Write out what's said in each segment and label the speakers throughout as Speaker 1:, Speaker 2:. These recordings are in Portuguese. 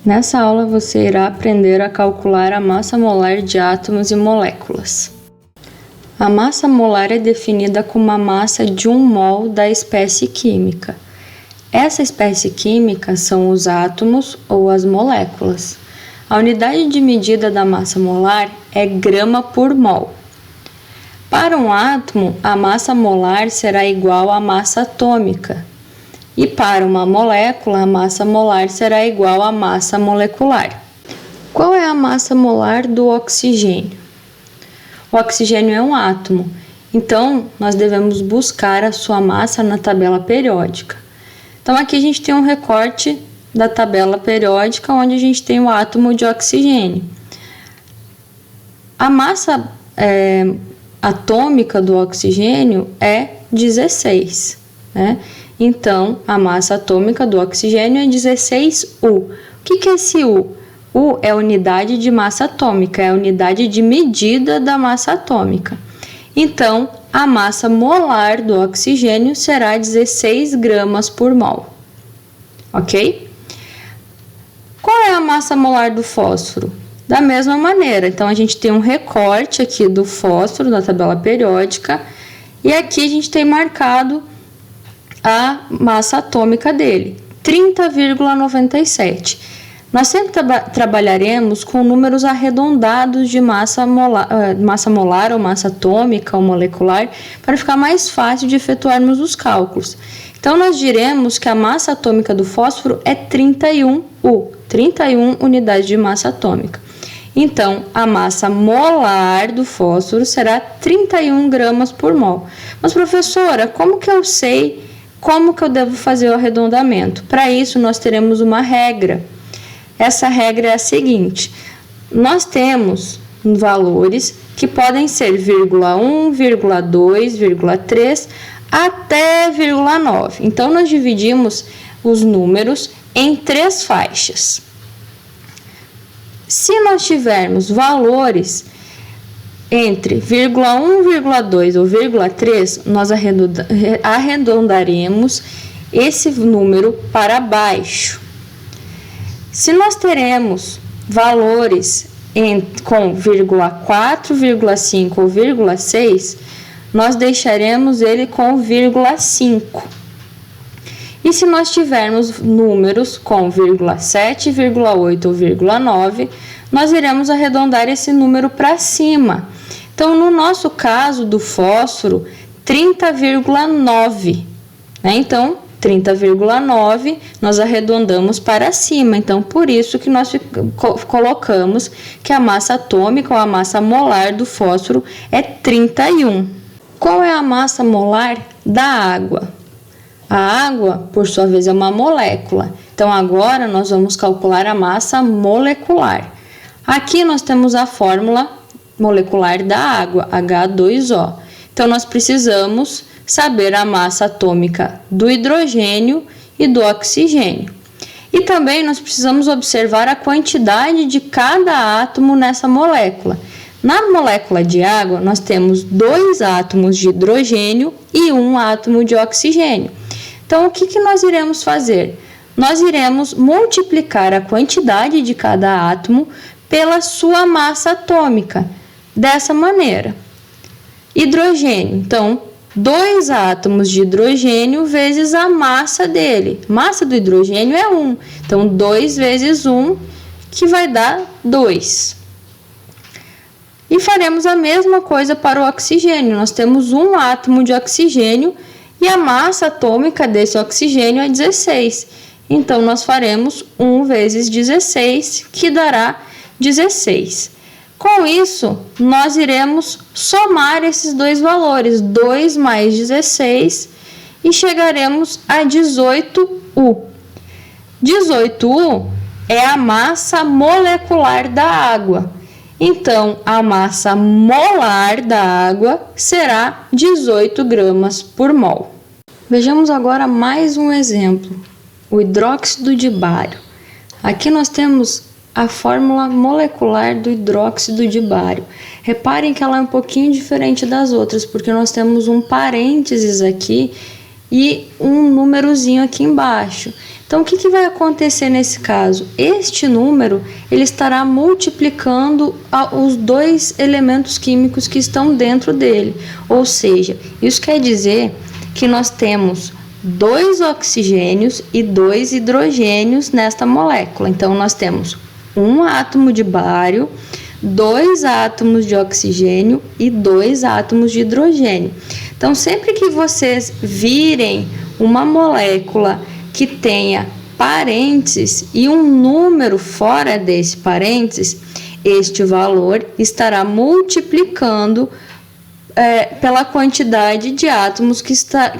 Speaker 1: Nessa aula você irá aprender a calcular a massa molar de átomos e moléculas. A massa molar é definida como a massa de 1 mol da espécie química. Essa espécie química são os átomos ou as moléculas. A unidade de medida da massa molar é grama por mol. Para um átomo, a massa molar será igual à massa atômica. E para uma molécula, a massa molar será igual à massa molecular. Qual é a massa molar do oxigênio? O oxigênio é um átomo, então nós devemos buscar a sua massa na tabela periódica. Então aqui a gente tem um recorte da tabela periódica onde a gente tem o átomo de oxigênio. A massa atômica do oxigênio é 16, né? Então, a massa atômica do oxigênio é 16U. O que é esse U? U é a unidade de massa atômica, é a unidade de medida da massa atômica. Então, a massa molar do oxigênio será 16 gramas por mol. Ok? Qual é a massa molar do fósforo? Da mesma maneira. Então, a gente tem um recorte aqui do fósforo na tabela periódica e aqui a gente tem marcado a massa atômica dele, 30,97. Nós sempre trabalharemos com números arredondados de massa molar ou massa atômica ou molecular para ficar mais fácil de efetuarmos os cálculos. Então, nós diremos que a massa atômica do fósforo é 31U, 31 unidades de massa atômica. Então, a massa molar do fósforo será 31 gramas por mol. Mas, professora, como que eu sei como que eu devo fazer o arredondamento? Para isso, nós teremos uma regra. Essa regra é a seguinte: nós temos valores que podem ser 0,1, 0,2, 0,3 até 0,9. Então, nós dividimos os números em 3 faixas. Se nós tivermos valores entre 0,1, 0,2 ou 0,3, nós arredondaremos esse número para baixo. Se nós teremos valores com 0,4, 0,5 ou 0,6, nós deixaremos ele com 0,5. E se nós tivermos números com 0,7, 0,8 ou 0,9, nós iremos arredondar esse número para cima. Então, no nosso caso do fósforo, 30,9, né? Então, 30,9 nós arredondamos para cima. Então, por isso que nós colocamos que a massa atômica ou a massa molar do fósforo é 31. Qual é a massa molar da água? A água, por sua vez, é uma molécula. Então, agora nós vamos calcular a massa molecular. Aqui nós temos a fórmula molecular da água, H2O. Então, nós precisamos saber a massa atômica do hidrogênio e do oxigênio. E também nós precisamos observar a quantidade de cada átomo nessa molécula. Na molécula de água, nós temos 2 átomos de hidrogênio e 1 átomo de oxigênio. Então, o que nós iremos fazer? Nós iremos multiplicar a quantidade de cada átomo pela sua massa atômica, dessa maneira. Hidrogênio, então, 2 átomos de hidrogênio vezes a massa dele. Massa do hidrogênio é 1, então 2 vezes 1, que vai dar 2. E faremos a mesma coisa para o oxigênio. Nós temos 1 átomo de oxigênio e a massa atômica desse oxigênio é 16. Então, nós faremos 1 vezes 16, que dará 16. Com isso, nós iremos somar esses 2 valores, 2 mais 16, e chegaremos a 18U. 18U é a massa molecular da água. Então, a massa molar da água será 18 gramas por mol. Vejamos agora mais um exemplo, o hidróxido de bário. Aqui nós temos a fórmula molecular do hidróxido de bário. Reparem que ela é um pouquinho diferente das outras, porque nós temos um parênteses aqui e um númerozinho aqui embaixo. Então, o que vai acontecer nesse caso? Este número ele estará multiplicando os dois elementos químicos que estão dentro dele. Ou seja, isso quer dizer que nós temos 2 oxigênios e 2 hidrogênios nesta molécula. Então, nós temos um átomo de bário, 2 átomos de oxigênio e 2 átomos de hidrogênio. Então, sempre que vocês virem uma molécula que tenha parênteses e um número fora desse parênteses, este valor estará multiplicando pela quantidade de átomos que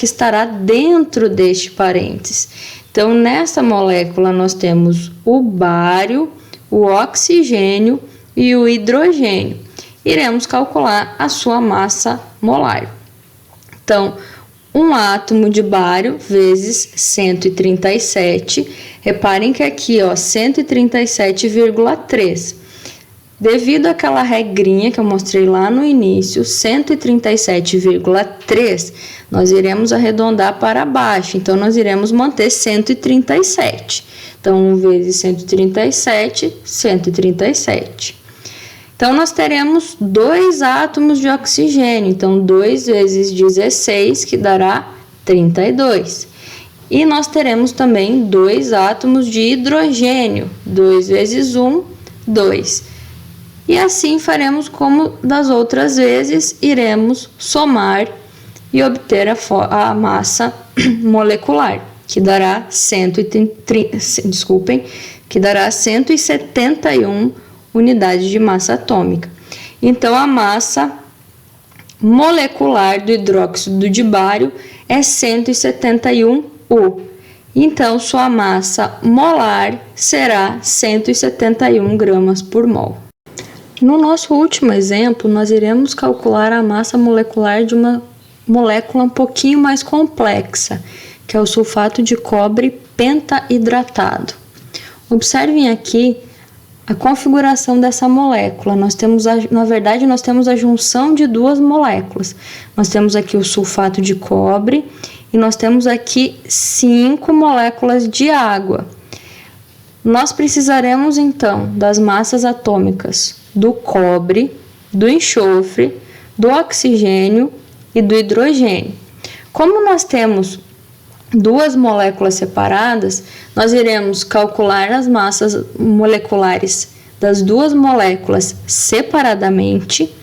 Speaker 1: estará dentro deste parênteses. Então, nessa molécula, nós temos o bário, o oxigênio e o hidrogênio. Iremos calcular a sua massa molar. Então, um átomo de bário vezes 137. Reparem que aqui, 137,3. Devido àquela regrinha que eu mostrei lá no início, 137,3, nós iremos arredondar para baixo. Então, nós iremos manter 137. Então, 1 vezes 137, 137. Então, nós teremos 2 átomos de oxigênio. Então, 2 vezes 16, que dará 32. E nós teremos também 2 átomos de hidrogênio. 2 vezes 1, 2. E assim faremos como das outras vezes, iremos somar e obter a massa molecular, que dará 171 unidades de massa atômica. Então, a massa molecular do hidróxido de bário é 171 U. Então, sua massa molar será 171 gramas por mol. No nosso último exemplo, nós iremos calcular a massa molecular de uma molécula um pouquinho mais complexa, que é o sulfato de cobre pentahidratado. Observem aqui a configuração dessa molécula. Na verdade, nós temos a junção de 2 moléculas. Nós temos aqui o sulfato de cobre e nós temos aqui 5 moléculas de água. Nós precisaremos, então, das massas atômicas do cobre, do enxofre, do oxigênio e do hidrogênio. Como nós temos 2 moléculas separadas, nós iremos calcular as massas moleculares das 2 moléculas separadamente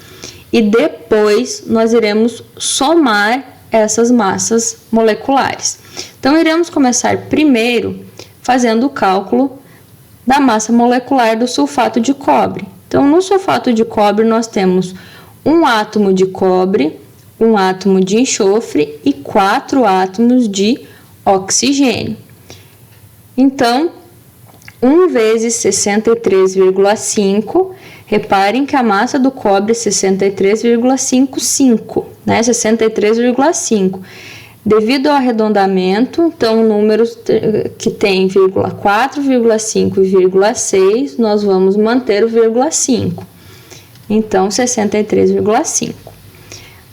Speaker 1: e depois nós iremos somar essas massas moleculares. Então, iremos começar primeiro fazendo o cálculo da massa molecular do sulfato de cobre. Então, no sulfato de cobre, nós temos um átomo de cobre, um átomo de enxofre e 4 átomos de oxigênio. Então, 1 vezes 63,5, reparem que a massa do cobre é 63,55, né? 63,5. Devido ao arredondamento, então, números que tem 0,4, 0,5 e 0,6, nós vamos manter o 0,5. Então, 63,5.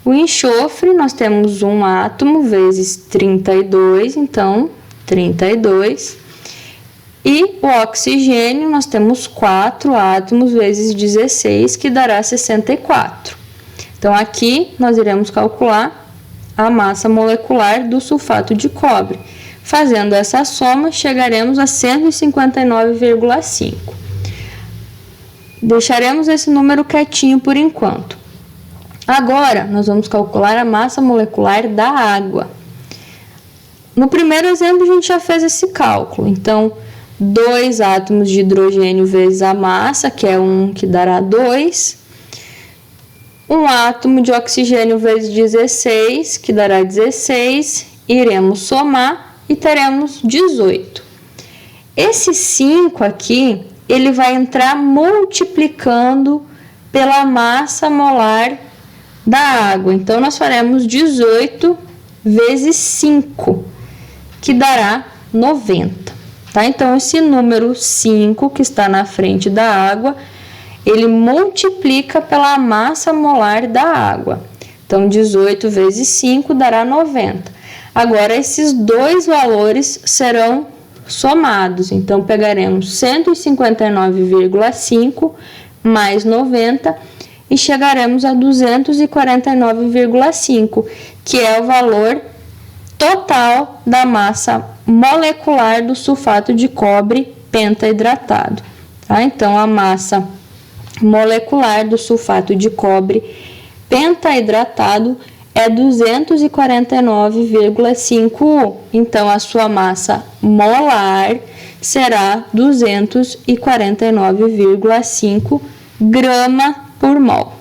Speaker 1: O enxofre, nós temos um átomo vezes 32, então, 32. E o oxigênio, nós temos 4 átomos vezes 16, que dará 64. Então, aqui nós iremos calcular a massa molecular do sulfato de cobre. Fazendo essa soma, chegaremos a 159,5. Deixaremos esse número quietinho por enquanto. Agora, nós vamos calcular a massa molecular da água. No primeiro exemplo, a gente já fez esse cálculo. Então, 2 átomos de hidrogênio vezes a massa, que é 1, que dará 2. Um átomo de oxigênio vezes 16, que dará 16. Iremos somar e teremos 18. Esse 5 aqui, ele vai entrar multiplicando pela massa molar da água. Então, nós faremos 18 vezes 5, que dará 90. Tá? Então, esse número 5 que está na frente da água, ele multiplica pela massa molar da água. Então, 18 vezes 5 dará 90. Agora, esses dois valores serão somados. Então, pegaremos 159,5 mais 90 e chegaremos a 249,5, que é o valor total da massa molecular do sulfato de cobre pentaidratado. Tá? Então, a massa molecular do sulfato de cobre pentaidratado é 249,5. Então, a sua massa molar será 249,5 grama por mol.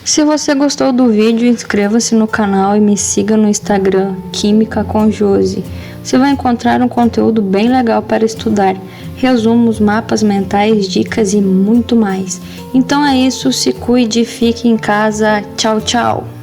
Speaker 1: Se você gostou do vídeo, inscreva-se no canal e me siga no Instagram, Química com Josi. Você vai encontrar um conteúdo bem legal para estudar, resumos, mapas mentais, dicas e muito mais. Então é isso, se cuide, fique em casa. Tchau, tchau!